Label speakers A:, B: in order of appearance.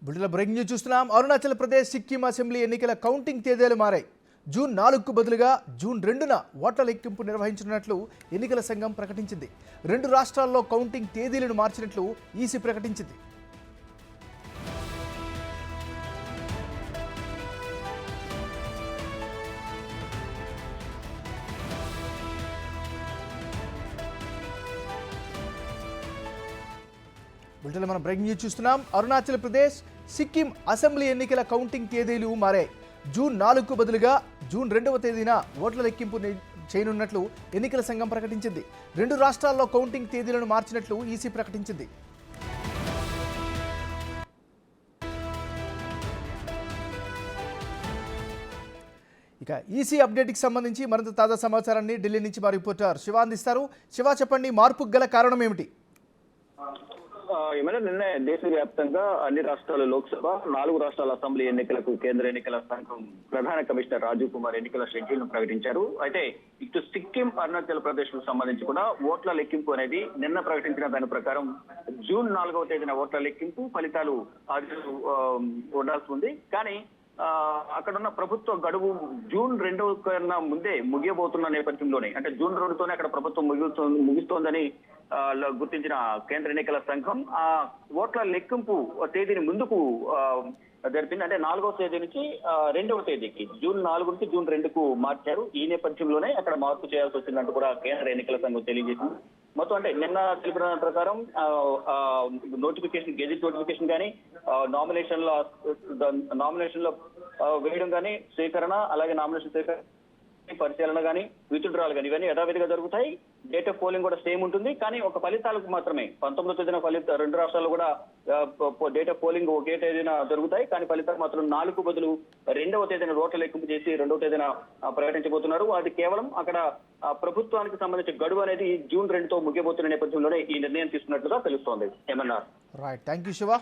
A: బులెటిన్లో breaking news చూస్తున్నాం. Arunachal Pradesh Sikkim assembly ఎన్నికల కౌంటింగ్ తేదీలు మారాయి. జూన్ 4కు బదులుగా జూన్ 2న ఓట్ల లెక్కింపు నిర్వహించనున్నట్లు ఎన్నికల సంఘం ప్రకటించింది. 2 రాష్ట్రాల్లో కౌంటింగ్ తేదీలను మార్చినట్లు ఈసీ ప్రకటించింది. బులెటిన్లో మనం బ్రేకింగ్ న్యూస్ చూస్తున్నాం. అరుణాచల్ ప్రదేశ్ సిక్కిం అసెంబ్లీ ఎన్నికల కౌంటింగ్ తేదీలు మారాయి. జూన్ 4కు బదులుగా జూన్ 2వ తేదీన ఓట్ల లెక్కింపు చేయనున్నట్లు ఎన్నికల సంఘం ప్రకటించింది. 2 రాష్ట్రాల్లో కౌంటింగ్ తేదీలను మార్చినట్లు ఈసీ ప్రకటించింది. ఇక ఈసీ అప్డేట్కి సంబంధించి మరింత తాజా సమాచారాన్ని ఢిల్లీ నుంచి మా రిపోర్టర్ శివ అందిస్తారు. శివ, చెప్పండి, మార్పుకు గల కారణం ఏమిటి?
B: ఏమైనా నిన్న దేశవ్యాప్తంగా అన్ని రాష్ట్రాల లోక్సభ 4 రాష్ట్రాల అసెంబ్లీ ఎన్నికలకు కేంద్ర ఎన్నికల సంఘం ప్రధాన కమిషనర్ రాజీవ్ కుమార్ ఎన్నికల షెడ్యూల్ ను ప్రకటించారు. అయితే ఇటు సిక్కిం, అరుణాచల్ ప్రదేశ్ కు సంబంధించి కూడా ఓట్ల లెక్కింపు అనేది నిన్న ప్రకటించిన దాని ప్రకారం జూన్ 4వ తేదీన ఓట్ల లెక్కింపు ఫలితాలు ఉండాల్సి ఉంది. కానీ అక్కడున్న ప్రభుత్వ గడువు జూన్ 2 కన్నా ముందే ముగియబోతున్న నేపథ్యంలోనే, అంటే జూన్ 2తోనే అక్కడ ప్రభుత్వం ముగిస్తోందని గుర్తించిన కేంద్ర ఎన్నికల సంఘం ఆ ఓట్ల లెక్కింపు తేదీని ముందుకు జరిపింది. అంటే 4వ తేదీ నుంచి 2వ తేదీకి, జూన్ 4 నుంచి జూన్ 2కు మార్చారు. ఈ నేపథ్యంలోనే అక్కడ మార్పు చేయాల్సి వచ్చిందంటూ కూడా కేంద్ర ఎన్నికల సంఘం తెలియజేసింది. మొత్తం అంటే నిన్న తెలిపిన ప్రకారం నోటిఫికేషన్, గెజిట్ నోటిఫికేషన్ కానీ, నామినేషన్లో వేయడం కానీ, స్వీకరణ, అలాగే నామినేషన్ స్వీకరణ, పరిశీలన కానీ, విత్డ్రాల్ కానీ ఇవన్నీ యథావిధిగా జరుగుతాయి. డేట్ ఆఫ్ పోలింగ్ కూడా సేమ్ ఉంటుంది. కానీ ఒక ఫలితాలకు మాత్రమే 19వ తేదీన 2 రాష్ట్రాల్లో కూడా డేట్ ఆఫ్ పోలింగ్ ఒకే తేదీన జరుగుతాయి. కానీ ఫలితాలు మాత్రం 4కు బదులు 2వ తేదీన ఓట్ల లెక్కింపు చేసి 2వ తేదీన ప్రకటించబోతున్నారు. అది కేవలం అక్కడ ప్రభుత్వానికి సంబంధించిన గడువు అనేది జూన్ 2తో ముగియబోతున్న నేపథ్యంలోనే ఈ నిర్ణయం తీసుకున్నట్లుగా తెలుస్తోంది. ఏమన్నారు?
A: Right, thank you Shiva.